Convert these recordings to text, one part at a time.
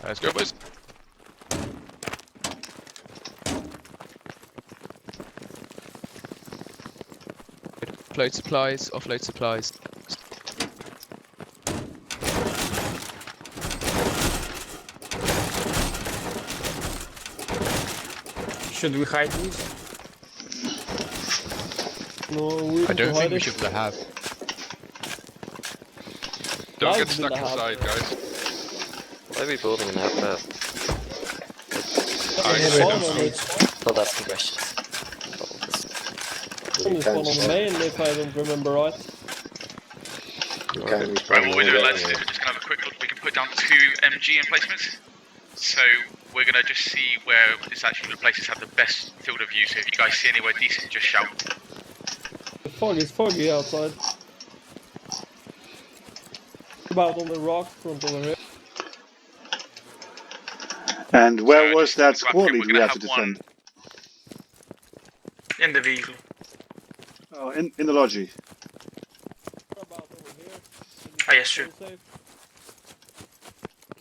Let's go, boys. Offload supplies, offload supplies. Should we hide these? No, we I don't think we it. should have. Don't get Lives stuck in the inside, house. guys. Why are we building in half path? I There's see one them. on it. Well, that's the question. There's one on the main, if I don't remember right. Right, what we're doing, lads, is we're just going to have a quick look. We can put down 2 MG emplacements. So we're going to just see where it's actually the places have the best field of view. So if you guys see anywhere decent, just shout. The fog is foggy outside. About on the rocks front over here. And where So was just that to wrap squad it, lead we're we gonna have to have one- defend? In the vehicle. Oh, in the lodgy. About over here. Ah, yes, sure. Safe.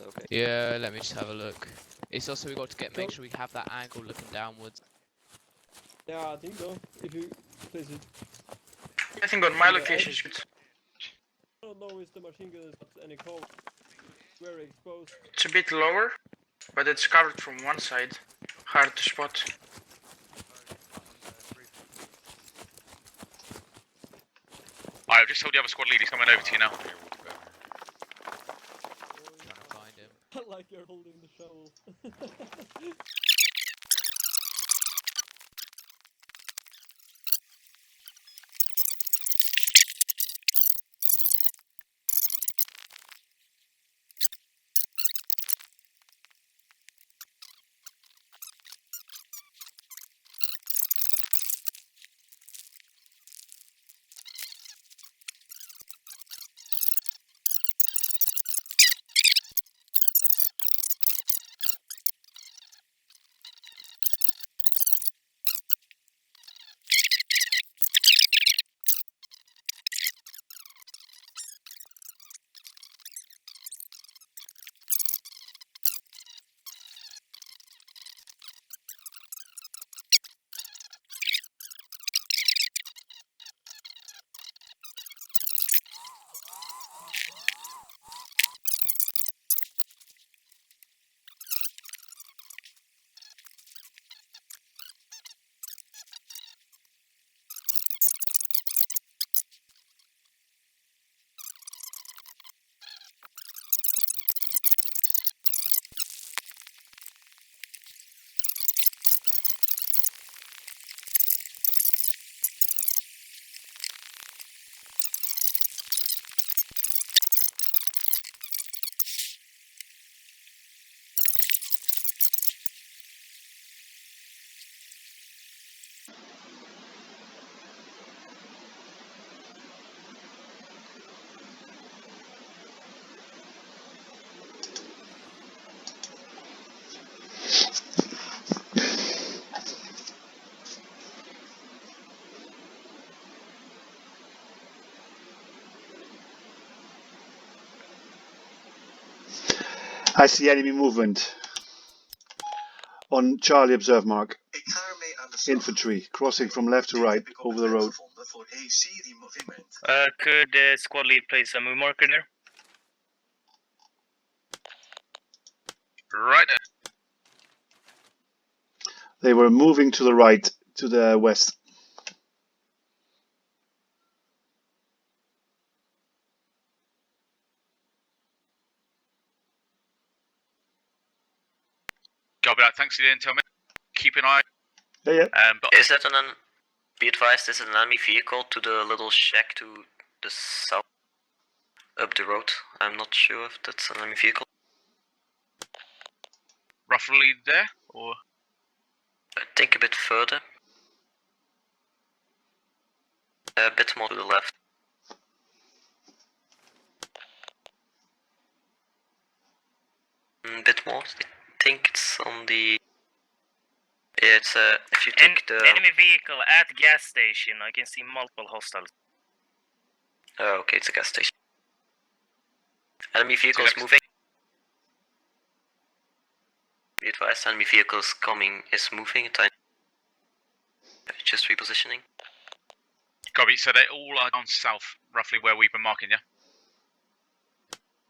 Okay. Yeah, let me just have a look. It's also we got to make sure we have that angle looking downwards. Yeah, I think so. If you place it. I think on my location is good. I don't know if the machine gun is any cover. Very exposed. It's a bit lower, but it's covered from one side. Hard to spot. Alright, I've just told the other squad lead he's coming over to you now. Trying to find him. I like you're holding the shovel. I see enemy movement. On Charlie observe mark. Infantry crossing from left to right over the road. Could the squad lead place a move marker there? Right there. They were moving to the right, to the west. Copy that. Thanks for the intel, mate. Keep an eye. Yeah. But Is that be advised, is it an enemy vehicle to the little shack to the south? Up the road. I'm not sure if that's an enemy vehicle. roughly there, or I think a bit further. A bit more to the left. A bit more. I think it's on the. Yeah, it's if you take the. Enemy vehicle at gas station. I can see multiple hostiles. Oh, okay, it's a gas station. Enemy vehicles next. moving. Be advised, enemy vehicles coming is moving. Just repositioning. Copy. So they all are down south, roughly where we've been marking, yeah?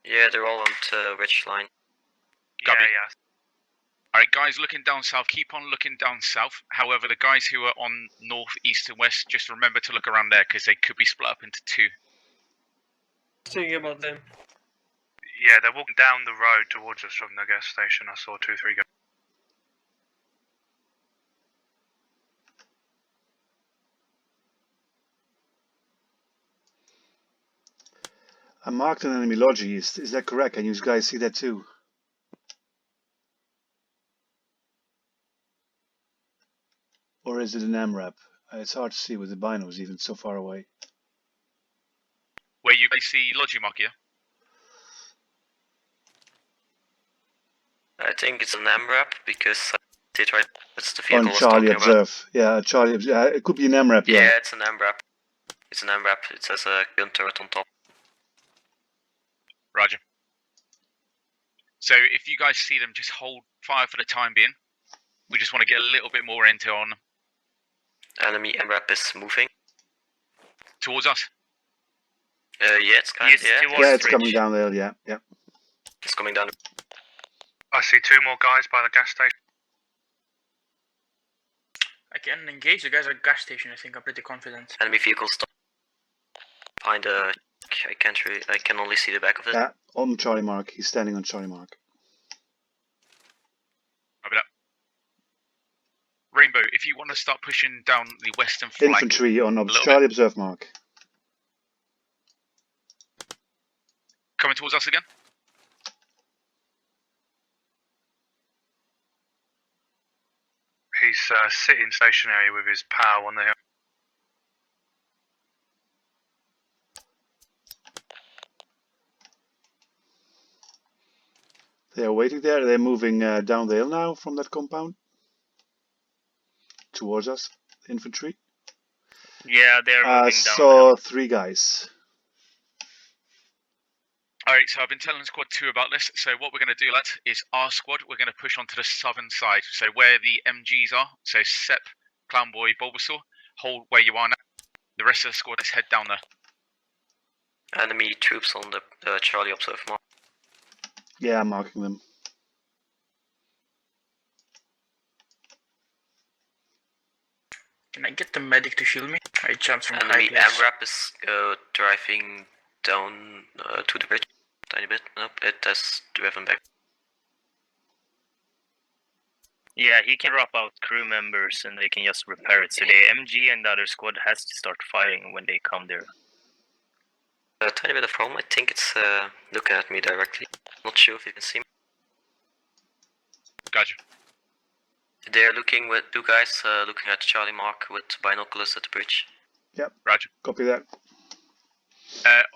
Yeah, they're all on the ridge line. Copy. Yeah. Alright, guys looking down south, keep on looking down south. However, the guys who are on north, east, and west, just remember to look around there because they could be split up into two. Thinking about them. Yeah, they're walking down the road towards us from the gas station. I saw 2-3 go. I marked an enemy lodgy. Is that correct? Can you guys see that too? Or is it an MRAP? It's hard to see with the binos even so far away. Where you guys see Logi mark, yeah? I think it's an MRAP because it right. That's the vehicle On I was Charlie talking about. observe. Yeah, Charlie. Yeah, it could be an MRAP. Yeah, Yeah. it's an MRAP. It's an MRAP. It says a gun turret on top. Roger. So if you guys see them, just hold fire for the time being. We just want to get a little bit more intel on them. Enemy MRAP is moving. Towards us. Yeah, it's kind Yes, of, yeah. towards Yeah, it's ridge. coming down there. Yeah, yeah. It's coming down. I see 2 more guys by the gas station. I can engage the guys at gas station. I think I'm pretty confident. Enemy vehicle stop. Behind the. I can only see the back of it. Yeah, on Charlie Mark. He's standing on Charlie Mark. Copy that. Rainbow, if you want to start pushing down the western flank. Infantry on little Charlie observe Mark. Coming towards us again. He's sitting stationary with his POW on the hill. They are waiting there. They're moving down the hill now from that compound towards us. Infantry. Yeah, they're moving down. Saw 3 guys. Alright, so I've been telling Squad 2 about this. So what we're going to do, lads, is our squad, we're going to push onto the southern side. So where the MGs are, so Sep, Clownboy, Bulbasaur, hold where you are now. The rest of the squad, let's head down there. Enemy troops on the Charlie observe mark. Yeah, I'm marking them. Can I get the medic to shield me? I jumped from a high Enemy place. MRAP is driving down to the bridge. Tiny bit. Nope, it has driven back. Yeah, he can drop out crew members and they can just repair it. So the MG and the other squad has to start firing when they come there. A tiny bit of problem. I think it's looking at me directly. Not sure if you can see me. Gotcha. They're looking with 2 guys looking at Charlie Mark with binoculars at the bridge. Yep. Roger. Copy that.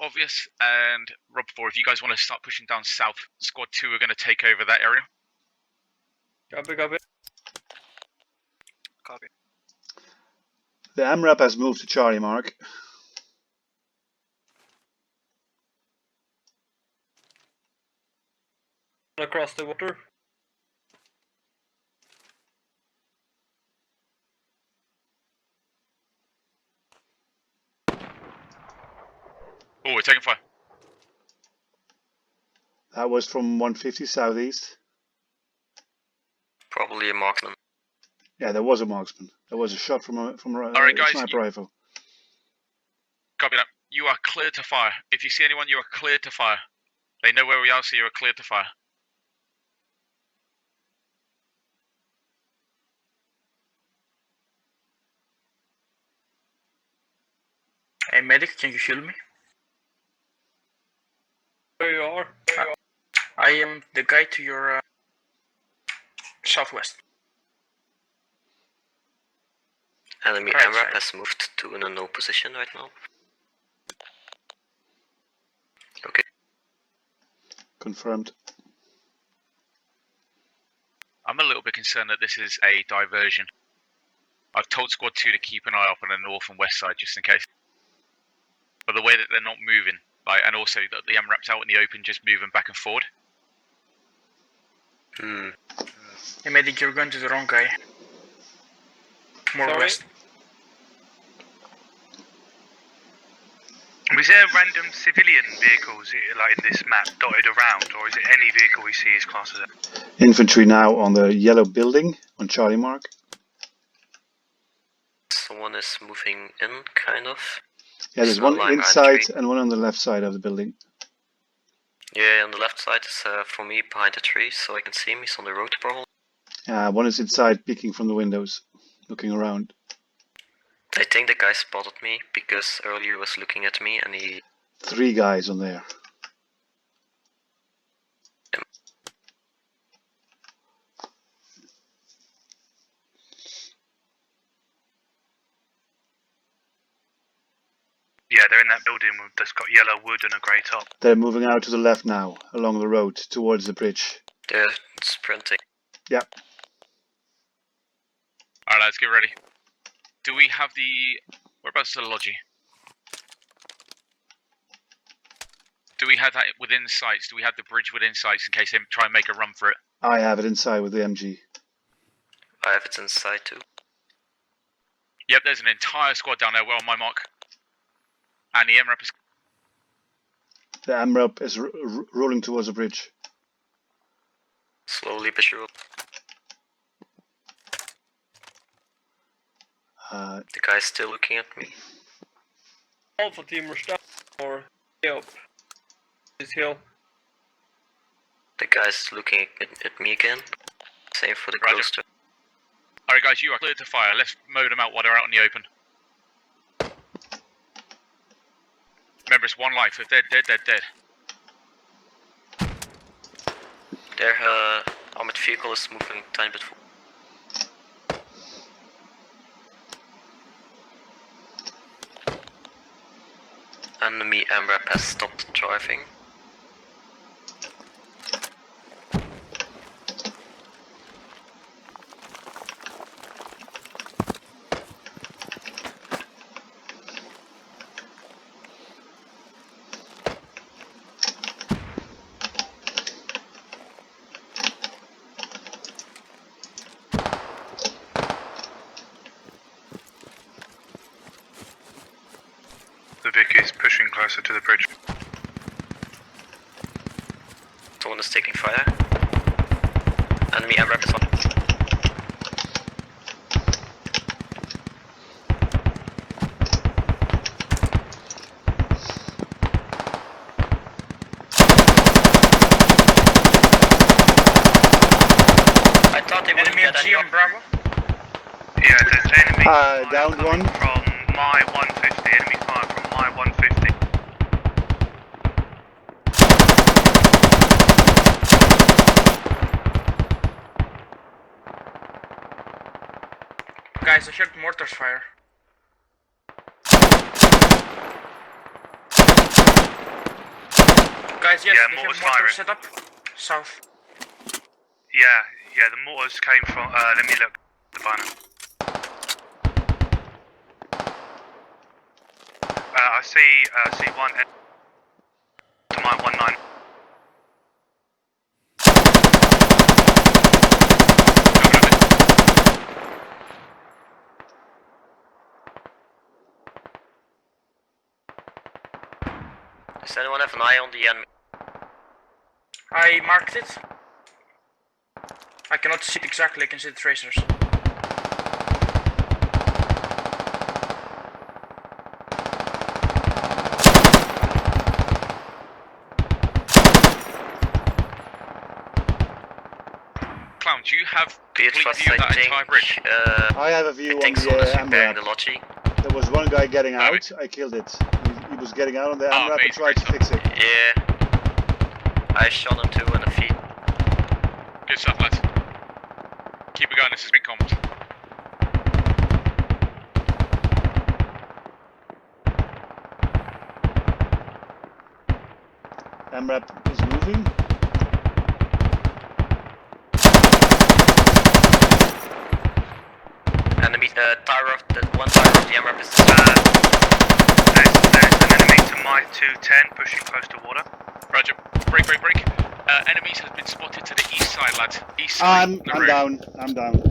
Obvious and Rob4, if you guys want to start pushing down south, Squad 2 are going to take over that area. Copy, copy. Copy. The MRAP has moved to Charlie Mark. Across the water. Oh, we're taking fire. That was from 150 southeast. Probably a marksman. Yeah, there was a marksman. There was a shot from a Alright, guys, sniper rifle. Copy that. You are cleared to fire. If you see anyone, you are cleared to fire. They know where we are, so you are cleared to fire. Hey medic, can you shield me? Where you are? I am the guy to your southwest. Enemy Right MRAP side. has moved to an unknown position right now. Okay. Confirmed. I'm a little bit concerned that this is a diversion. I've told Squad 2 to keep an eye up on the north and west side just in case. But the way that they're not moving, like, and also that the MRAP's out in the open just moving back and forward. Hey, medic, you're going to the wrong guy. More Sorry? west. Was there random civilian vehicles like in this map dotted around, or is it any vehicle we see is classed as a... Infantry now on the yellow building on Charlie Mark. Someone is moving in, kind of. Yeah, there's So one line behind the inside tree. and one on the left side of the building. Yeah, on the left side is for me behind the tree, so I can see him. He's on the road probably. One is inside, peeking from the windows, looking around. I think the guy spotted me because earlier he was looking at me and he... 3 guys on there. Yeah, they're in that building that's got yellow wood and a grey top. They're moving out to the left now, along the road, towards the bridge. They're sprinting. Yeah. Alright, lads, get ready. Do we have the... Whereabouts the lodgy? Do we have that within sights? Do we have the bridge within sights in case they try and make a run for it? I have it inside with the MG. I have it inside too. Yep, there's an entire squad down there, well on my mark. And the MRAP is... The MRAP is rolling towards the bridge. Slowly but surely. The guy's still looking at me. Alpha team rush down or up this hill. The guy's looking at me again. Same for the Roger. coaster. Alright guys, you are cleared to fire. Let's mow them out while they're out in the open. Remember, it's one life. If they're dead, they're dead. Their armored vehicle is moving a tiny bit forward. Enemy MRAP has stopped driving. The Vic is pushing closer to the bridge. Someone is taking fire. Enemy MRAP is on. I thought they wouldn't Enemy get MG any on Bravo. Yeah, there's enemy fire downed coming one. from my 150. Enemy fire from my 150. Guys, I heard mortars fire. Guys, yes, Yeah, they have mortars mortar firing. set up. South. Yeah, the mortars came from, let me look, the banner. I see one to my 19. Does anyone have an eye on the enemy? I marked it. I cannot see it exactly, I can see the tracers. Clown, do you have Be complete advised, view of I that think, entire bridge? I have a view I on think the someone is repairing the MRAP. lodgy. There was one guy getting Have out, I killed it. He was getting out on the Oh, MRAP and amazing, tried to great fix it. Yeah. I shot him too in the feet. Good stuff, lads. Keep it going, this is big comms. MRAP is moving. Enemy tire of the one tire of the MRAP is There's an enemy to my 210 pushing close to water. Roger. Break. Enemies has been spotted to the east side, lads. East side. I'm down. I'm down.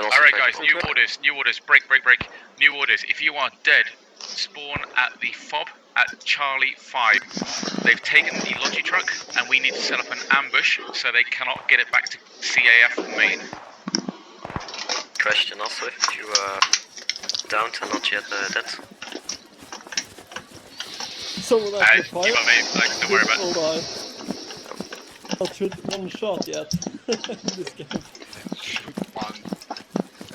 Alright guys, new orders, break. New orders, if you are dead, spawn at the FOB at Charlie 5. They've taken the Logi truck and we need to set up an ambush so they cannot get it back to CAF main. Question also if you are down and not yet dead. Someone actually Keep on mate, like, don't worry about it. Not shoot one shot yet in this game. One.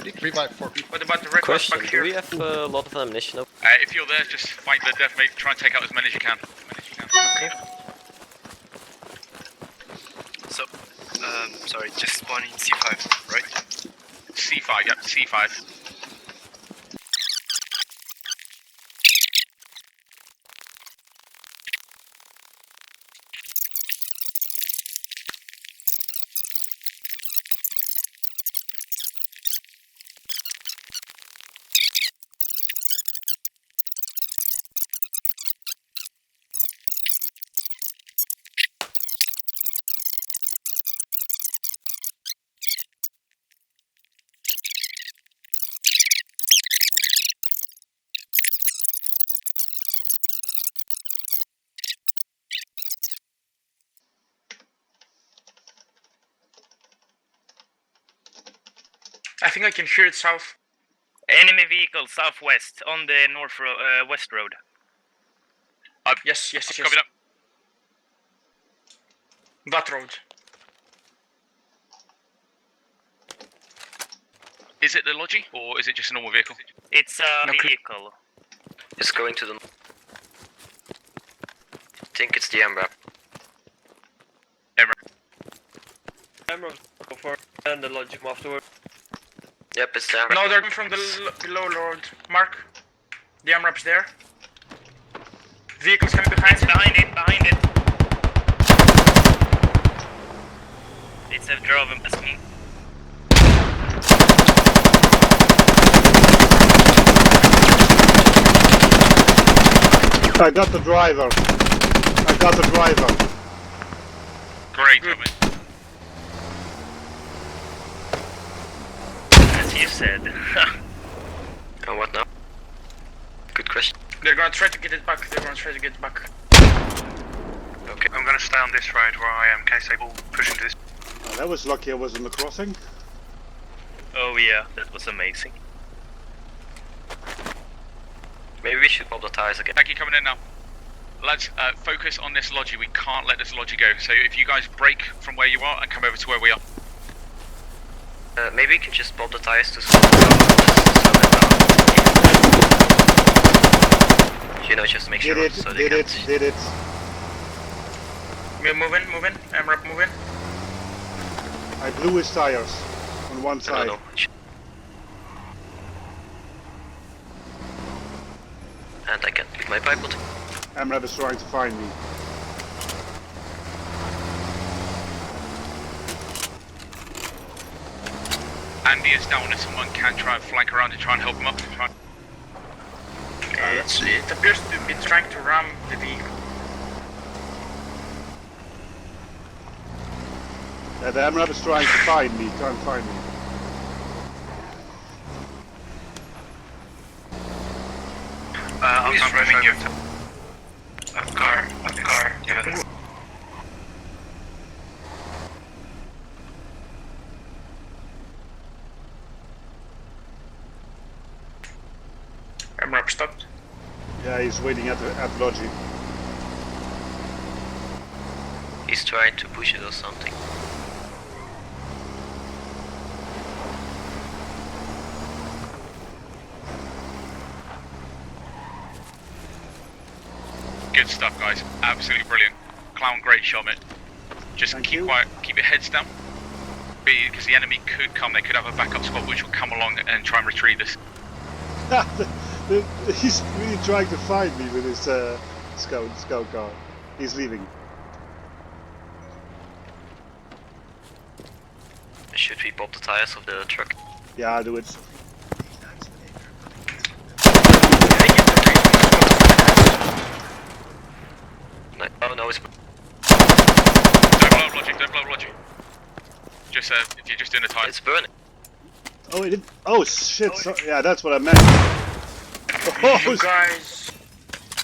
3 by 4 people. What about the red box Question, back do here? we have a lot of ammunition? If you're there, just fight to the death, mate. Try and take out as many as you can. Okay. So, sorry, just spawning C5, right? C5, yep, C5. I think I can hear it south. Enemy vehicle southwest on the west road. Yes. Copy that. That road. Is it the Logi, or is it just a normal vehicle? It's a Okay. vehicle. It's going to the... I think it's the MRAP. Emerald go for and the logic afterward. Yep, it's the MRAP. No, they're coming from the below road. Mark. The MRAP's there. Vehicles coming behind It's it. behind it. It's a driven past me. I got the driver. Great, mate. As you said. And what now? Good question. They're gonna try to get it back. Okay. I'm gonna stay on this road where I am in case they all push into this. Oh, that was lucky I was on the crossing. Oh yeah, that was amazing. Maybe we should pop the tires again. Thank you, coming in now. Lads, focus on this Logi. We can't let this Logi go. So if you guys break from where you are and come over to where we are. Maybe we can just pop the tires to you know, just make sure so they Did it. We're moving. MRAP moving. I blew his tires on one I side. don't know. And I can't leave my bipod. MRAP is trying to find me. Andy is down if someone can try and flank around and try and help him up. It appears to be trying to ram the vehicle. Yeah, the MRAP is trying to find me. I'm not running you. A car, yeah. MRAP stopped. Yeah, he's waiting at Logi. He's trying to push it or something. Good stuff, guys. Absolutely brilliant. Clown, great shot, mate. Just Thank keep you. quiet, keep your heads down. Because the enemy could come, they could have a backup squad which will come along and try and retrieve this. He's really trying to find me with his scout car. He's leaving. Should we pop the tires of the truck? Yeah, I'll do it. No, oh no, it's... Don't blow up logic, don't blow up logic. Just, if you're just doing the tires. It's burning. Oh, it did. Oh shit! Yeah, that's what I meant. You guys,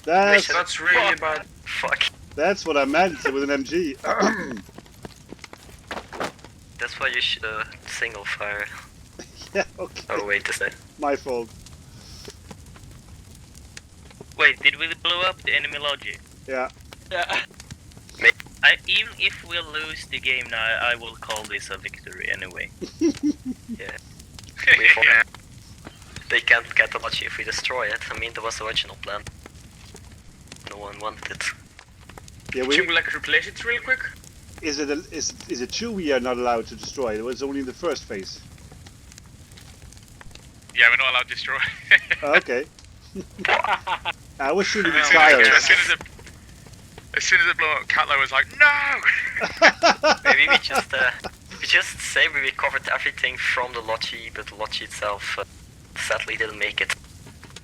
that's really bad. Fuck. That's what I meant with an MG. That's why you should single fire. Yeah, okay. Oh wait a second. My fault. Wait, did we blow up the enemy logic? Yeah. Even if we lose the game now, I will call this a victory anyway. Yeah. They can't get the logic if we destroy it. I mean, there was the original plan. No one wanted it. Yeah, Should we like replace it real quick? Is it true we are not allowed to destroy? It was only in the first phase. Yeah, we're not allowed to destroy. Okay. I was shooting the As tires. soon as it blew up, Catlow was like, no! Maybe we just say we recovered everything from the Logi, but the Logi itself sadly didn't make it.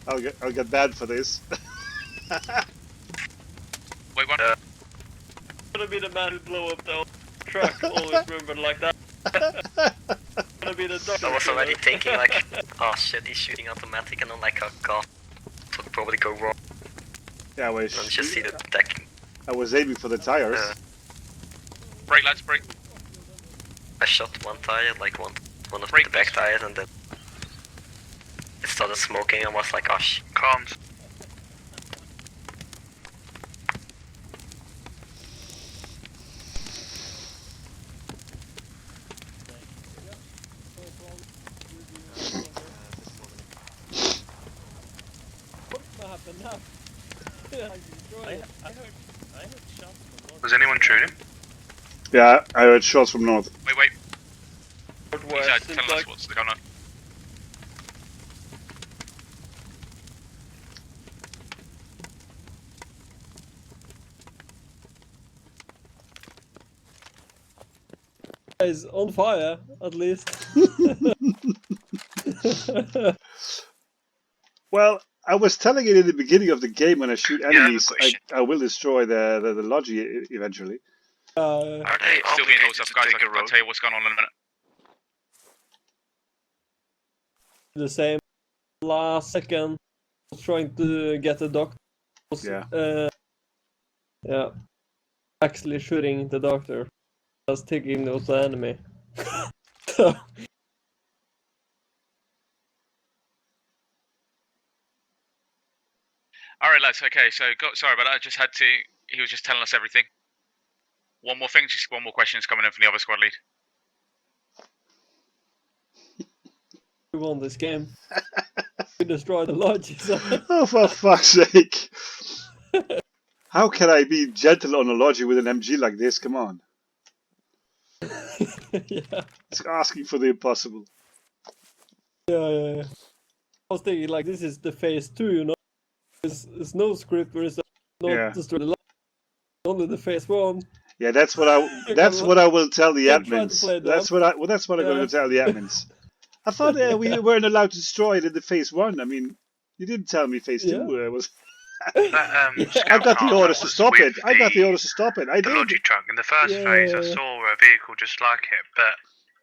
I'll get banned for this. Wait, one. I'm gonna be the man who blew up the truck, always remembered like that. Gonna be the doctor. I was already thinking like, oh shit, he's shooting automatic, and I'm like, oh god, it would probably go wrong. Yeah, And just see the deck. I was aiming for the tires. Brake, lads, brake. I shot one tire, like one of Brake the back tires, and then it started smoking and was like, oh shit. Comms. Was anyone shooting? Yeah, I heard shots from north. Wait. He's Northwest, telling us like, what's going on. is on fire, at least. Well, I was telling it in the beginning of the game when I shoot I have a enemies, question. I will destroy the Logi eventually. Are they Still being held obligated up, to guys. take a I'll road? tell you what's going on in a minute. The same last second, trying to get the doctor. Yeah. Yeah. Actually shooting the doctor. Just taking out the enemy. So, Alright, lads, okay, so, sorry about that. I just had to. He was just telling us everything. One more thing, just one more question is coming in from the other squad lead. we won this game. We destroyed the lodge. So. Oh, for fuck's sake! How can I be gentle on a Logi with an MG like this? Come on. Yeah. It's asking for the impossible. Yeah. I was thinking like this is the phase 2, you know. There's no script where it's not Yeah. destroy the lodge. Only the phase 1. Yeah, that's what I will tell the Don't try to admins. play it That's what I'm going to tell the admins. I thought we weren't allowed to destroy it in the phase 1. I mean, you didn't tell me phase 2 was. I got the orders to stop it. I got the orders to stop it. I The did. Logi truck. In the first phase, I saw a vehicle just like it, but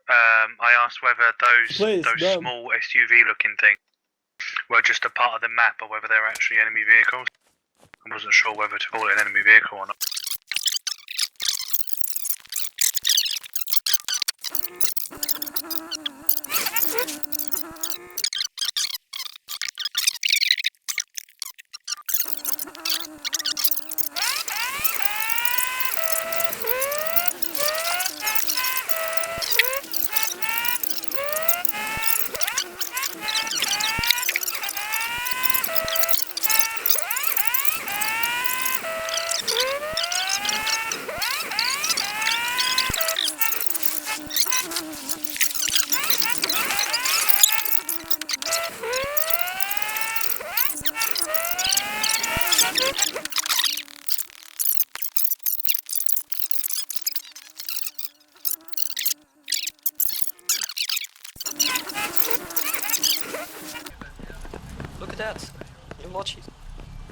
I asked whether Please, those dumb. small SUV-looking things were just a part of the map, or whether they're actually enemy vehicles. I wasn't sure whether to call it an enemy vehicle or not. that. You watch it.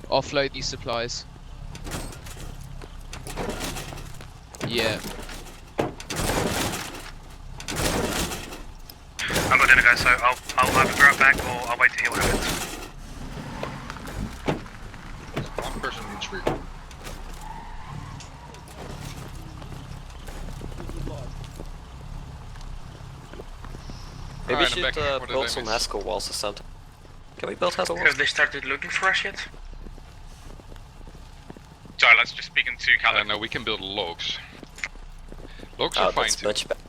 Offload these supplies. Yeah. I'm got dinner, guys, so I'll either grab back or I'll wait to hear what happens. One person needs free. Maybe we Alright, I'm should back. What did build I some miss? Haskell walls or something. Can we build Haskell walls? Have they started looking for us yet? Sorry, let's just speaking to Callum. No, we can build logs. Logs Oh, are fine that's too. much better.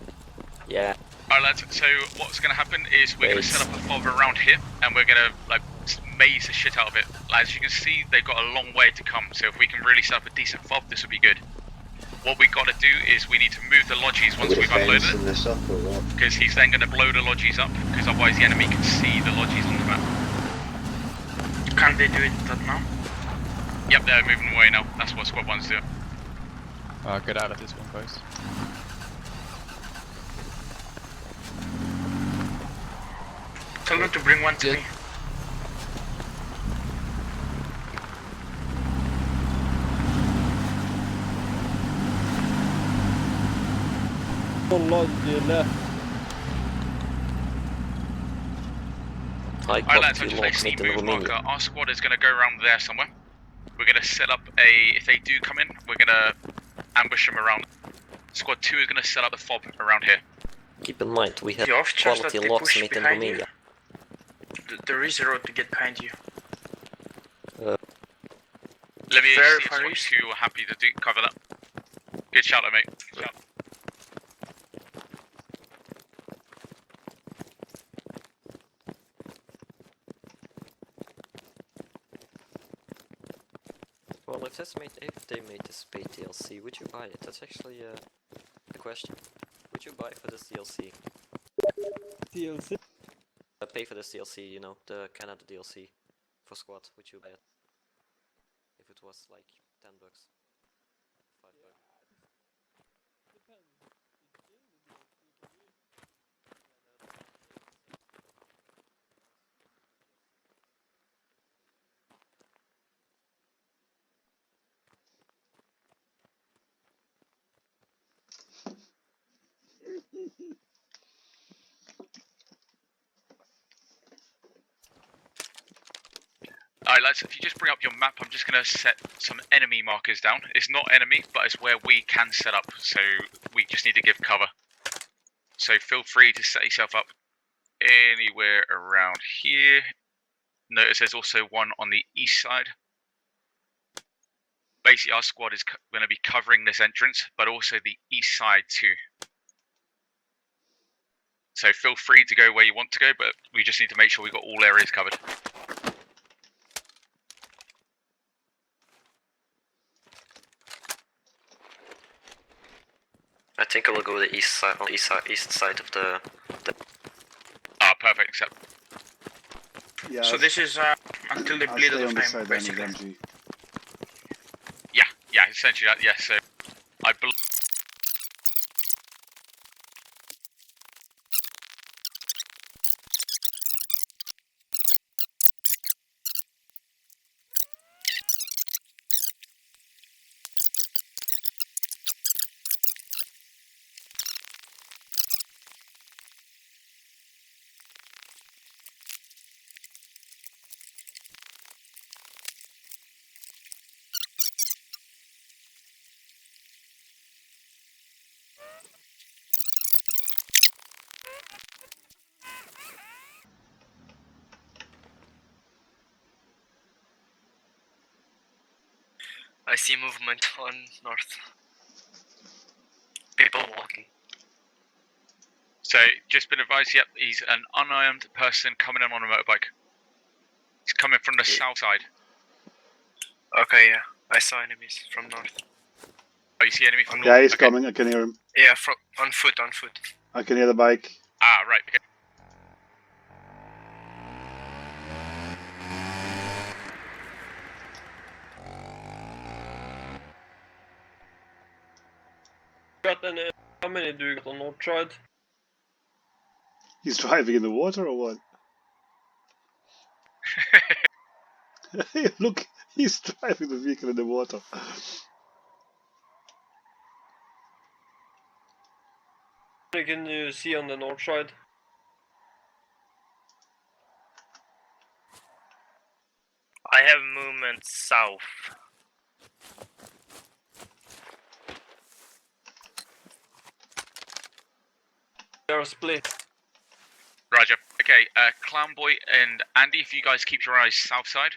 Yeah. Alright lads, so what's gonna happen is we're gonna set up a fob around here and we're gonna like maze the shit out of it. As you can see, they've got a long way to come, so if we can really set up a decent fob, this will be good. What we gotta do is we need to move the lodges once we've unloaded it. Because he's then gonna blow the lodges up, because otherwise the enemy can see the lodges on the map. Can't they do it now? Yep, they're moving away now. That's what Squad 1's doing. Get out of this one, guys. Tell them to bring one to me. One lodge left. High Alright lads, quality I just logs see made in move Romania. marker. Our squad is gonna go around there somewhere. We're gonna set up a, if they do come in, we're gonna ambush them around. Squad 2 is gonna set up the fob around here. Keep in mind, we have The off chance that quality they logs push made in behind you. Romania. There is a road to get behind you. Let me Very see far Squad east. 2 are happy to do cover that. Good shout out, mate. Good shout. Well, if they made this paid DLC, would you buy it? That's actually the question. Would you buy for this DLC? DLC. Pay for this DLC, you know, the Canada DLC for Squad. Would you buy it? If it was like $10, $5. Alright lads, if you just bring up your map, I'm just going to set some enemy markers down. It's not enemy, but it's where we can set up, so we just need to give cover. So feel free to set yourself up anywhere around here. Notice there's also one on the east side. Basically our squad is going to be covering this entrance, but also the east side too. So feel free to go where you want to go, but we just need to make sure we've got all areas covered. I think I will go the east side, on the east side of the. Ah, perfect. Except Yeah. So this is until they I'll bleed stay out on of this time, side then basically. with MG. yeah, essentially that. Yeah, so I believe. I see movement on north. People walking. So just been advised. Yep, he's an unarmed person coming in on a motorbike. He's coming from the south side. Okay, yeah. I saw enemies from north. Oh, you see enemy from north? Yeah, he's Okay. coming. I can hear him. Yeah, on foot. I can hear the bike. Ah, right. Okay. Got any? How many do you got on north side? He's driving in the water or what? Look, he's driving the vehicle in the water. What can you see on the north side? I have movement south. They're split. Roger. Okay, Clownboy and Andy, if you guys keep your eyes south side.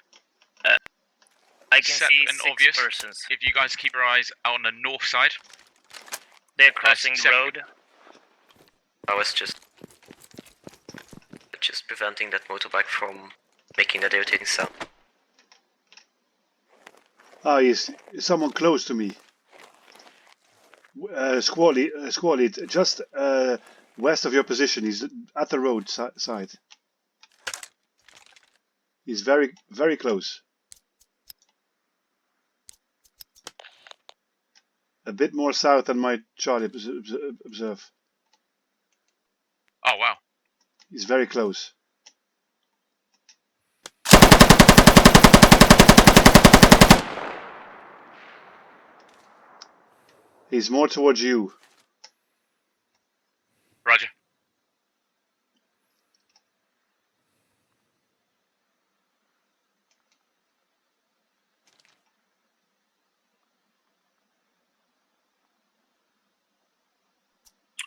I can Sep see and 6 Obvious, persons. if you guys keep your eyes on the north side. They're crossing the Sep. road. I was just preventing that motorbike from making that irritating sound. Ah, is someone close to me? Squad lead, just west of your position. He's at the road side. He's very, very close. A bit more south than my Charlie observe. Oh, wow. He's very close. He's more towards you. Roger.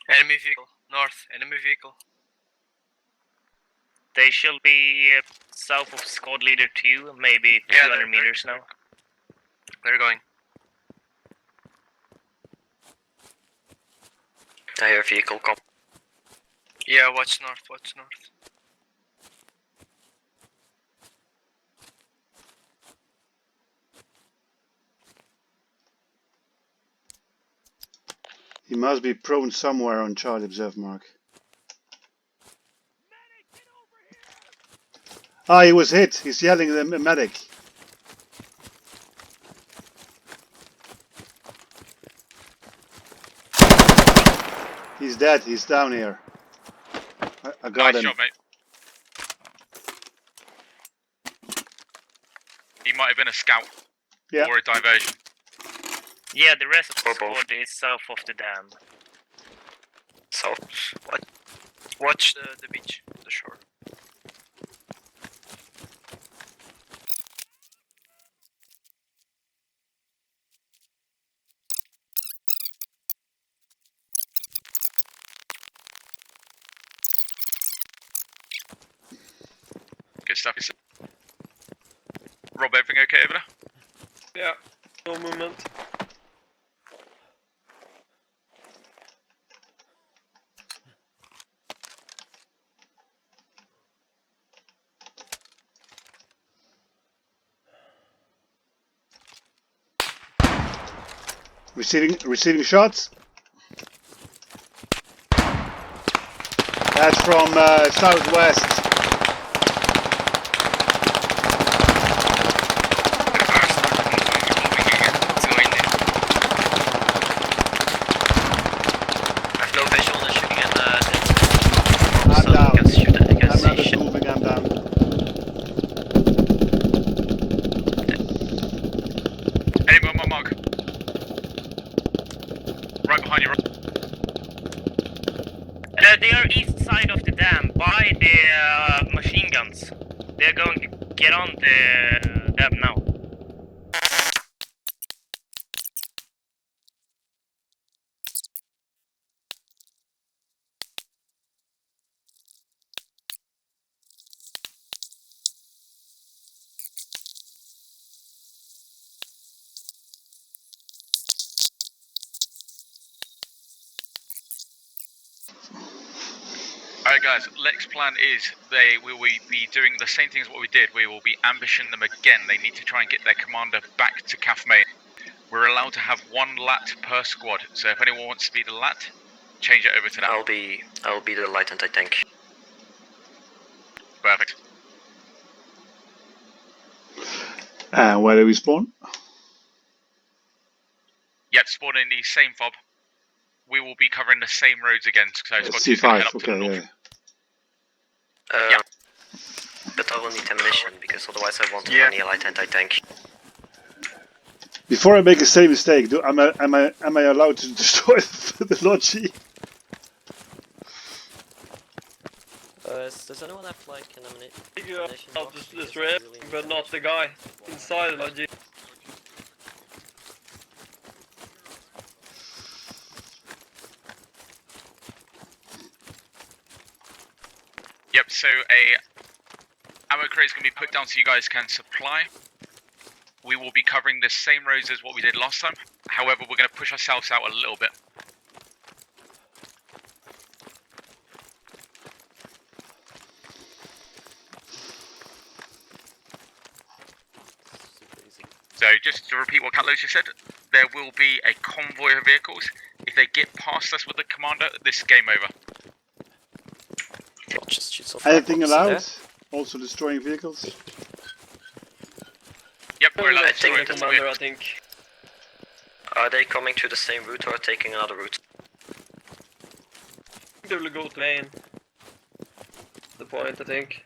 Enemy vehicle, north, enemy vehicle. They shall be south of squad leader 2, maybe 200 meters now. They're going. I hear a vehicle come. Yeah, watch north, watch north. He must be prone somewhere on Charlie observe mark. Ah, he was hit. He's yelling at the medic. He's dead. He's down here. I got him. Nice job, mate. He might have been a scout. Yeah. Or a diversion. Yeah, the rest of the squad is south of the dam. So, what? Watch the beach, the shore. Good stuff. Rob, everything okay over there? Yeah, no movement. Receiving shots. That's from southwest. They are east side of the dam, by the machine guns. They're going to get on the dam now. Alright guys, next plan is we will be doing the same thing as what we did. We will be ambushing them again. They need to try and get their commander back to Calf Main. We're allowed to have 1 lat per squad, so if anyone wants to be the lat, change it over to that. I'll be the lieutenant, I think. Perfect. Where do we spawn? Yep, spawn in the same fob. We will be covering the same roads again, so it's got to head C5, up to the north. okay, yeah. But I will need ammunition because otherwise I won't Yeah. have any light anti-tank. Before I make a silly mistake, am I allowed to destroy the Logi? Does anyone have like an You ammunition have box? to Because destroy I it, really need but not the guy inside the logic. Yep, so a ammo crate is going to be put down so you guys can supply. We will be covering the same roads as what we did last time. However, we're going to push ourselves out a little bit. So just to repeat what Catlos just said, there will be a convoy of vehicles. If they get past us with the commander, this is game over. I'll just shoot some Anything fireboxes allowed? there. Also destroying vehicles? Yep, we're allowed to I destroy think the it. commander, I think. Are they coming to the same route or taking another route? They will go to lane. The point, I think.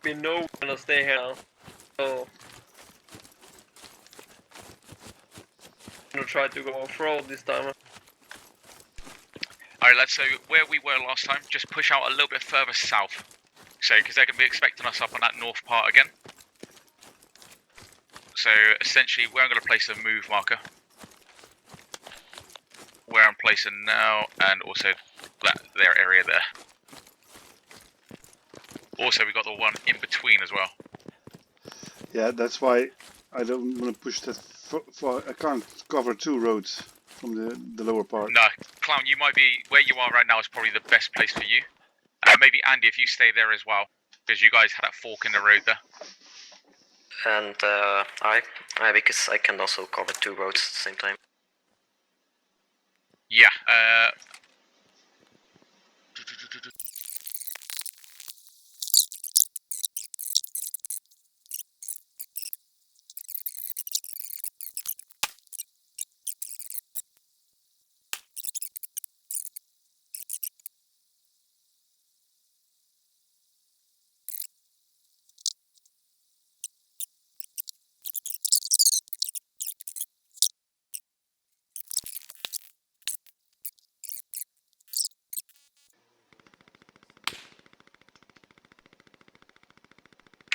We know we're gonna stay here now, so I'm gonna try to go off-road this time. Alright lads, so where we were last time, just push out a little bit further south. So, because they're going to be expecting us up on that north part again. So, essentially, where I'm going to place a move marker. Where I'm placing now, and also their area there. Also, we got the one in between as well. Yeah, that's why I don't want to push that for I can't cover 2 roads from the lower part. No, Clown, you might be, where you are right now is probably the best place for you. Maybe Andy, if you stay there as well, because you guys had that fork in the road there. And because I can also cover 2 roads at the same time. Yeah,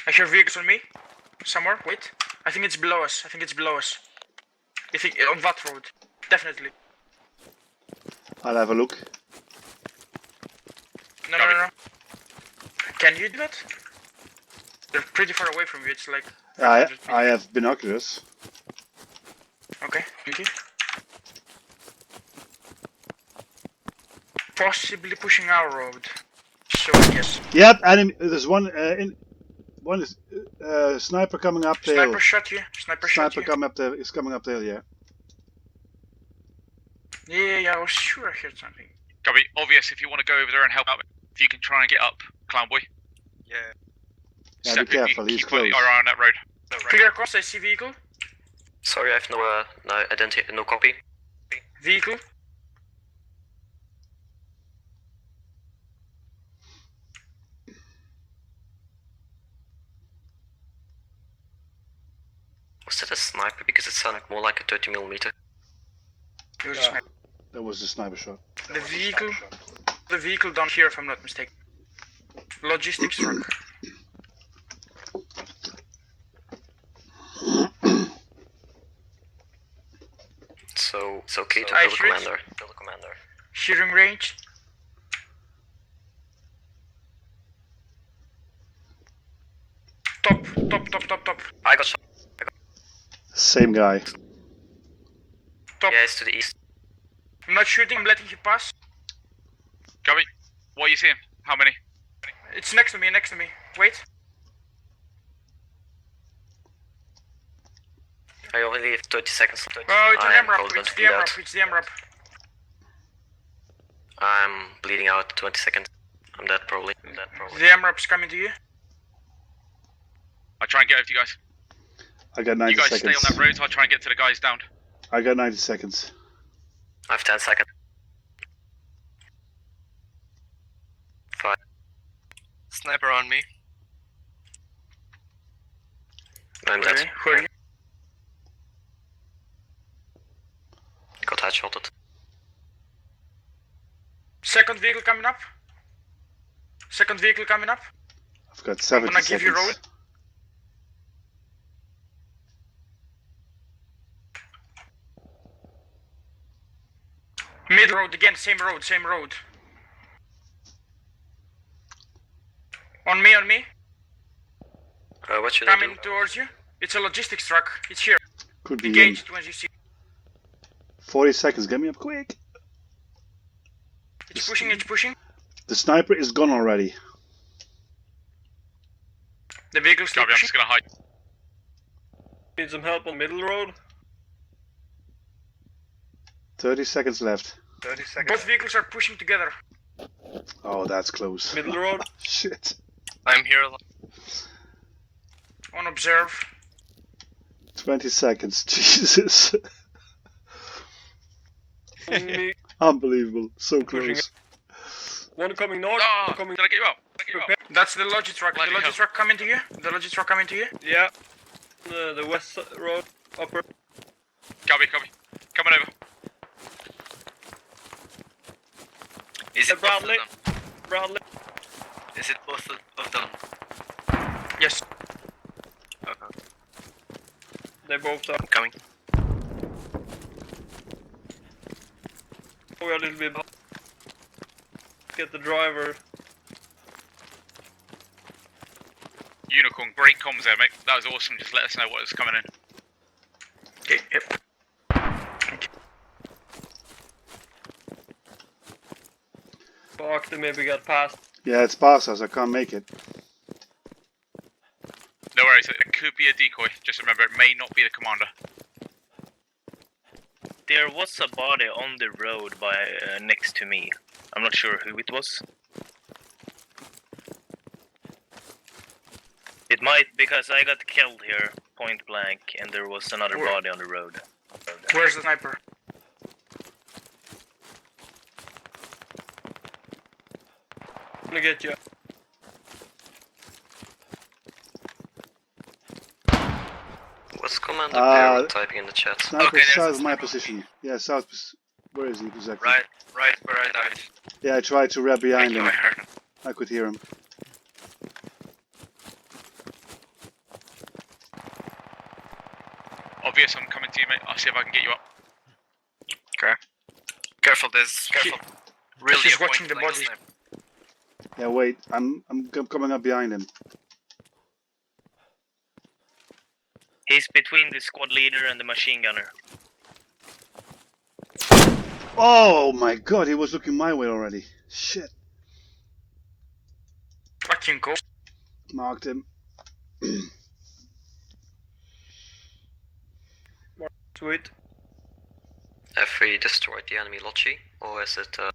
I hear vehicles on me. Somewhere. Wait. I think it's below us. I think on that road. Definitely. I'll have a look. No. Can you do that? They're pretty far away from you. It's like. I have binoculars. Okay. Thank you. Possibly pushing our road. So yes. Yep, enemy. There's one one is sniper coming up the hill. Sniper shot you. Sniper shot you. Is coming up the hill, yeah. Yeah, I was sure I heard something. Copy. Obvious, if you want to go over there and help out, if you can try and get up, Clown Boy. Yeah. Yeah, Step be if you careful, can he's keep your close. eye on that road. Clear across, I see vehicle. Sorry, I have no copy. Vehicle. Was that a sniper? Because it sounded more like a 30mm. It was a Yeah. sniper. That was the sniper shot. The vehicle down here, if I'm not mistaken. Logistics truck. So it's okay to I kill the hear it. commander. Kill the commander. Shearing range. Top. I got shot. Same guy. Top. Yeah, it's to the east. I'm not shooting, I'm letting you pass. Copy. What are you seeing? How many? It's next to me. Wait. I only have 30 seconds. Oh, it's an I am MRAP. probably It's going to the bleed MRAP. out. It's the MRAP. I'm bleeding out 20 seconds. I'm dead probably. The MRAP's coming to you. I'll try and get over to you guys. I got 90 You guys seconds. stay on that road, I'll try and get to the guys down. I got 90 seconds. I have 10 seconds. Sniper on me. I'm dead. Who are you? Got headshotted. Second vehicle coming up. Second vehicle coming up. I've got I'm 70 gonna give you seconds. road. Mid road again, same road, same road. Uh, On me, on me. What should I do? Coming towards you. It's a logistics truck. It's here. Could be in. Engaged when you see. 40 seconds, get me up quick. It's pushing, it's pushing. The sniper is gone already. The vehicle's still Gabby, I'm pushing. just gonna hide. Need some help on middle road. 30 seconds left. 30 seconds. Both vehicles are pushing together. Oh, that's close. Middle road. Shit. I'm here. On observe. 20 seconds. Jesus. Me. Unbelievable. So Pushing close. One coming north. Ah, One coming. did I get you out? Did I get you out? That's the logi truck. Bloody The logi hell. truck coming to you. The logi truck coming to you. Yeah. The west road. Upper. Gabby, coming over. Is it both of Bradley. them? Bradley. Is it both of them? Yes. Okay. They both are. I'm coming. We are a little bit behind. Get the driver. Unicorn, great comms there, mate. That was awesome. Just let us know what was coming in. Okay. Yep. Fuck, they maybe got past. Yeah, it's past us. I can't make it. No worries, it could be a decoy. Just remember, it may not be the commander. There was a body on the road by next to me. I'm not sure who it was. It might, because I got killed here, point blank, and there was another Where? body on the road. Where's the sniper? I'm gonna get you. What's Commander Bear typing in the chat? Sniper Okay, there's south a of my sniper. position. Yeah, south. Where is he exactly? Right where I died. Yeah, I tried to wrap behind Thank you, him. I heard him. I could hear him. Obvious, I'm coming to you, mate. I'll see if I can get you up. Okay. Careful, there's careful. Really She's a point watching the blank body. sniper. Yeah, wait. I'm coming up behind him. He's between the squad leader and the machine gunner. Oh my god, he was looking my way already. Shit. Fucking go. Marked him. Sweet. Have we destroyed the enemy Logi? Or is it The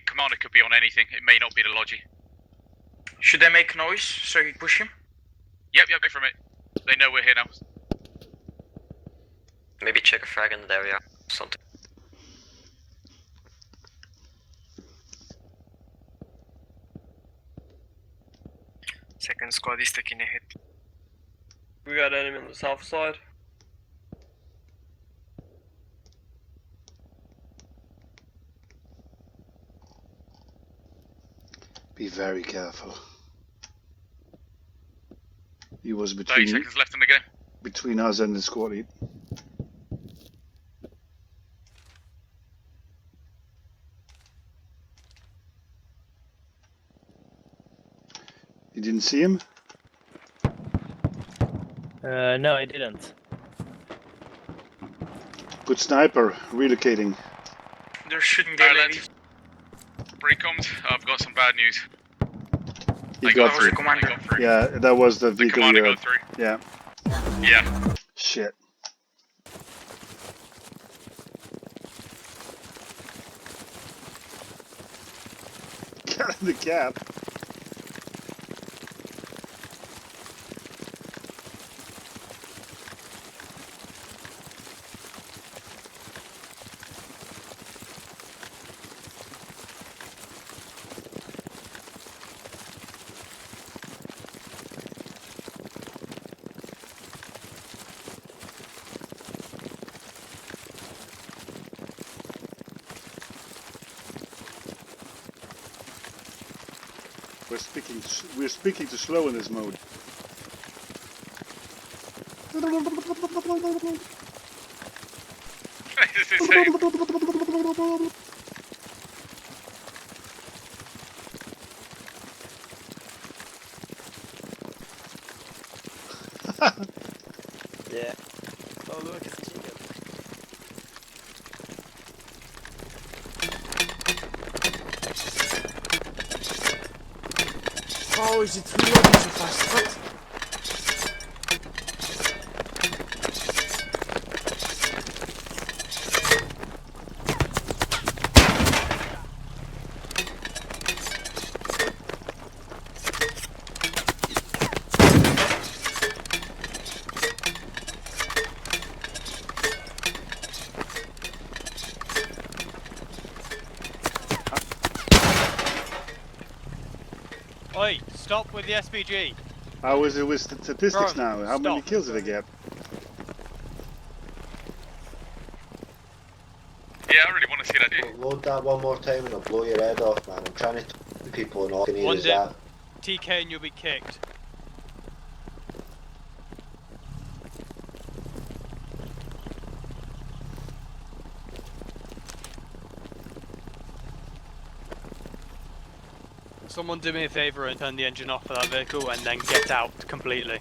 commander could be on anything. It may not be the Logi. Should I make noise so you push him? Yep, go from it. They know we're here now. maybe check a frag in the area? Something. Second squad is taking a hit. We got enemy on the south side. Be very careful. He was 30 between seconds left in the game. between us and the squad lead. You didn't see him? No, I didn't. Good sniper, relocating. They're shooting the Alright, ladies. lads. Pre-coms, I've got some bad news. He They got That was through. the commander. They got through. Yeah, that was the The vehicle commander we got through. Yeah. Yeah. Shit. Get in the cab. We're speaking too slow in this mode. This is insane. Yeah. Oh look, it's a chicken. Oh, is it reloading so fast? What? Oi, stop with the SPG. How is it with statistics now? How many kills did I get? Yeah, I really want to see that, dude. Load that one more time and I'll blow your head off, man. I'm trying to talk to people and all I can hear is that. TK and you'll be kicked. Someone do me a favour and turn the engine off for that vehicle and then get out completely.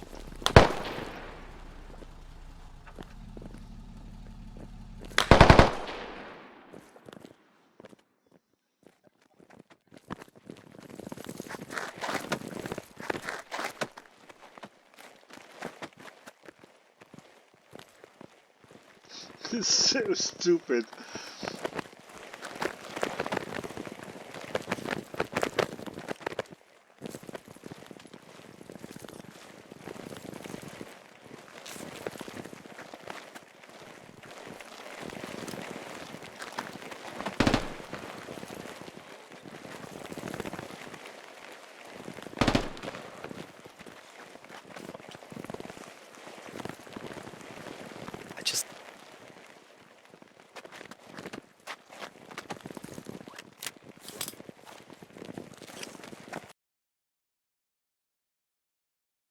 This is so stupid.